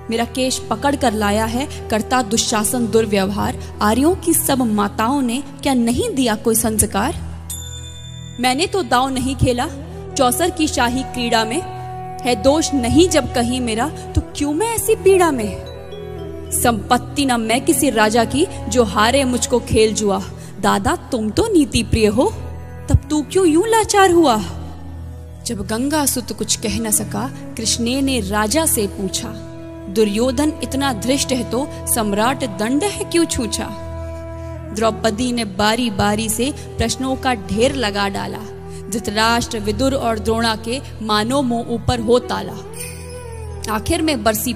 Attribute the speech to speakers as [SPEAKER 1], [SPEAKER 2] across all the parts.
[SPEAKER 1] मेरा केश पकड़ कर लाया है, करता दुशासन दुर्व्यवहार। आर्यों की सब माताओं ने क्या नहीं दिया कोई संस्कार? मैंने तो दांव नहीं खेला चौसर की शाही क्रीड़ा में, है दोष नहीं जब कहीं मेरा, तो क्यों मैं ऐसी पीड़ा में? संपत्ति न मैं किसी राजा की, जो हारे मुझको खेल जुआ। दादा तुम तो नीति प्रिय हो, तब तू क्यों यूं लाचार हुआ? जब गंगा सुत कुछ कह न सका, कृष्णे ने राजा से पूछा। दुर्योधन इतना धृष्ट है तो सम्राट दंड है क्यों छूछा? द्रौपदी ने बारी बारी से प्रश्नों का ढेर लगा डाला। धृतराष्ट्र, विदुर और द्रोणा के मानो मुंह ऊपर हो ताला। आखिर में बरसी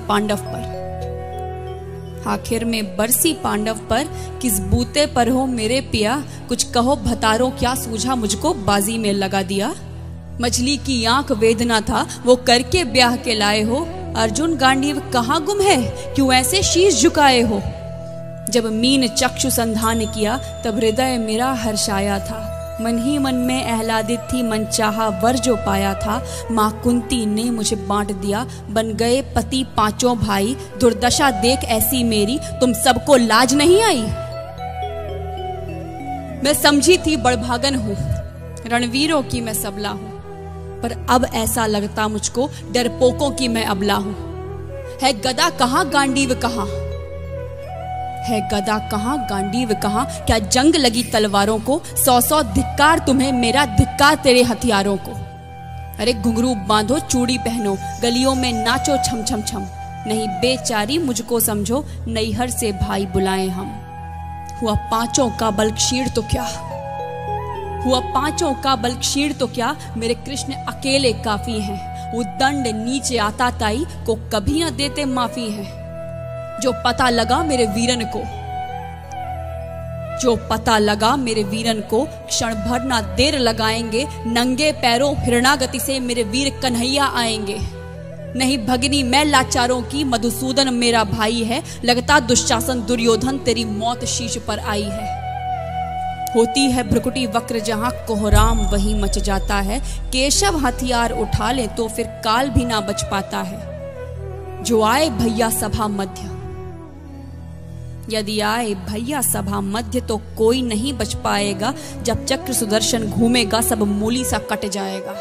[SPEAKER 1] पांडव पर, किस बूते पर हो मेरे पिया? कुछ कहो भतारो क्या सूझा मुझको बाजी में लगा दिया? मछली की आंख वेदना था वो करके ब्याह के लाए हो। अर्जुन गांडीव कहाँ गुम है, क्यों ऐसे शीश झुकाए हो? जब मीन चक्षु संधान किया, तब हृदय मेरा हर्षाया था। मन ही मन में आह्लादित थी, मन चाहा वर जो पाया था। माँ कुंती ने मुझे बांट दिया, बन गए पति पांचों भाई। दुर्दशा देख ऐसी मेरी, तुम सबको लाज नहीं आई? मैं समझी थी बड़भागन हूँ, रणवीरों की मैं सबला हूँ, पर अब ऐसा लगता मुझको डरपोकों की मैं अबला हूँ। है गदा कहाँ गांडीव कहाँ, है गदा कहाँ गांडीव कहाँ? क्या जंग लगी तलवारों को? 100 धिक्कार तुम्हें, मेरा धिक्कार तेरे हथियारों को। अरे घुंघरू बांधो चूड़ी पहनो, गलियों में नाचो छम छम छम। नहीं बेचारी मुझको समझो, नैहर से भाई बुलाएं हम। हुआ पांचों का बल क्षीण तो क्या, हुआ पांचों का बल क्षीण तो क्या? मेरे कृष्ण अकेले काफी हैं। वो दंड नीचे आता ताई को कभी न देते माफी है। जो पता लगा मेरे वीरन को, जो पता लगा मेरे वीरन को, क्षण भर ना देर लगाएंगे। नंगे पैरों हिरणागति से मेरे वीर कन्हैया आएंगे। नहीं भगनी मैं लाचारों की, मधुसूदन मेरा भाई है। लगता दुशासन दुर्योधन तेरी मौत शीश पर आई है। होती है भ्रुकुटी वक्र जहां कोहराम वहीं मच जाता है। केशव हथियार उठा ले तो फिर काल भी ना बच पाता है। जो आए भैया सभा मध्य, यदि आए भैया सभा मध्य, तो कोई नहीं बच पाएगा। जब चक्र सुदर्शन घूमेगा, सब मूली सा कट जाएगा।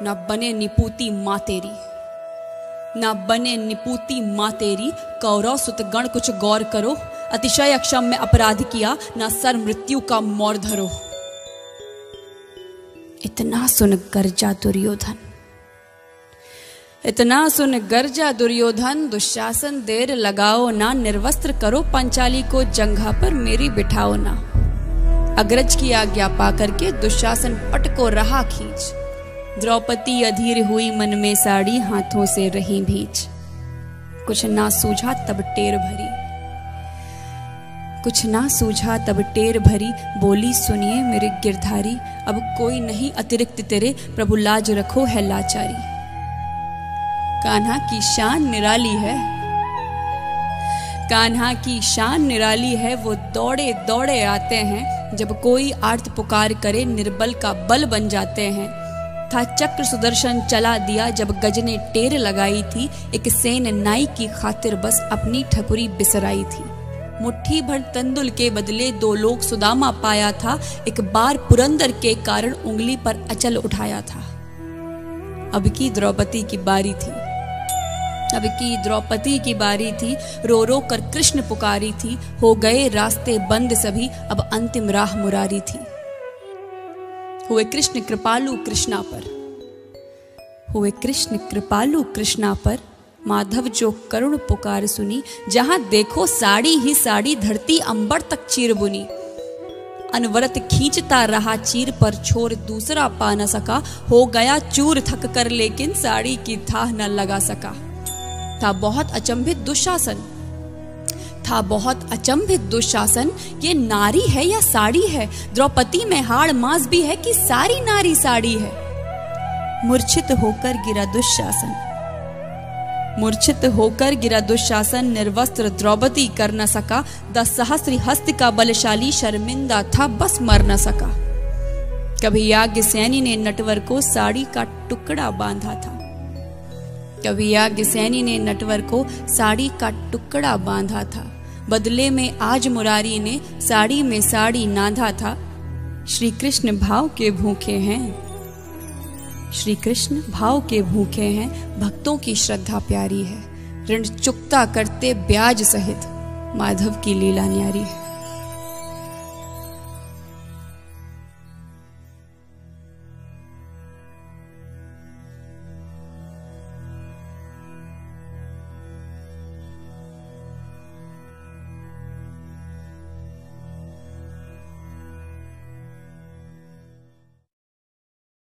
[SPEAKER 1] न बने निपूती माँ तेरी, न बने निपूती माँ तेरी। कौरव सुतगण कुछ गौर करो, अतिशय अक्षम्य अपराध किया, न सर मृत्यु का मोर धरो। इतना सुन गर्जा दुर्योधन, इतना सुन गर्जा दुर्योधन। दुशासन देर लगाओ ना, निर्वस्त्र करो पंचाली को, जंघा पर मेरी बिठाओ ना। अग्रज की आज्ञा पा करके दुशासन पट को रहा खींच। द्रौपदी अधीर हुई मन में साड़ी, हाथों से रही भींच। कुछ ना सूझा तब टेर भरी, कुछ ना सूझा तब टेर भरी। बोली सुनिए मेरे गिरधारी, अब कोई नहीं अतिरिक्त तेरे, प्रभु लाज रखो है लाचारी। कान्हा की शान निराली है, कान्हा की शान निराली है। वो दौड़े दौड़े आते हैं, जब कोई आर्त पुकार करे निर्बल का बल बन जाते हैं। था चक्र सुदर्शन चला दिया, जब गज ने टेर लगाई थी। एक सेन नाई की खातिर बस अपनी ठकुरी बिसराई थी। मुट्ठी भर तंदुल के बदले 2 लोग सुदामा पाया था। एक बार पुरंदर के कारण उंगली पर अचल उठाया था। अब की द्रौपदी की बारी थी, अब की द्रौपदी की बारी थी। रो रो कर कृष्ण पुकारी थी। हो गए रास्ते बंद सभी, अब अंतिम राह मुरारी थी। हुए कृष्ण कृपालु कृष्णा पर, हुए कृष्ण कृपालु कृष्णा पर। माधव जो करुण पुकार सुनी, जहां देखो साड़ी ही साड़ी, धरती अंबर तक चीर बुनी। अनवरत खींचता रहा चीर पर, छोर दूसरा पा न सका। हो गया चूर थक कर, लेकिन साड़ी की थाह न लगा सका। था बहुत अचंभित दुशासन, था बहुत अचंभित दुशासन। ये नारी है या साड़ी है? द्रौपदी में हाड़ मांस भी है कि सारी नारी साड़ी है? मूर्छित होकर गिरा दुशासन, मूर्छित होकर गिरा दुशासन। निर्वस्त्र द्रौपदी कर न सका। 10 सहस्त्र हस्त का बलशाली, शर्मिंदा था बस मर न सका। कभी याज्ञसेनी ने नटवर को साड़ी का टुकड़ा बांधा था। कभी याज्ञसेनी ने नटवर को साड़ी का टुकड़ा बांधा था, बदले में आज मुरारी ने साड़ी में साड़ी नाधा था। श्री कृष्ण भाव के भूखे हैं, श्री कृष्ण भाव के भूखे हैं, भक्तों की श्रद्धा प्यारी है। ऋण चुकता करते ब्याज सहित, माधव की लीला न्यारी है।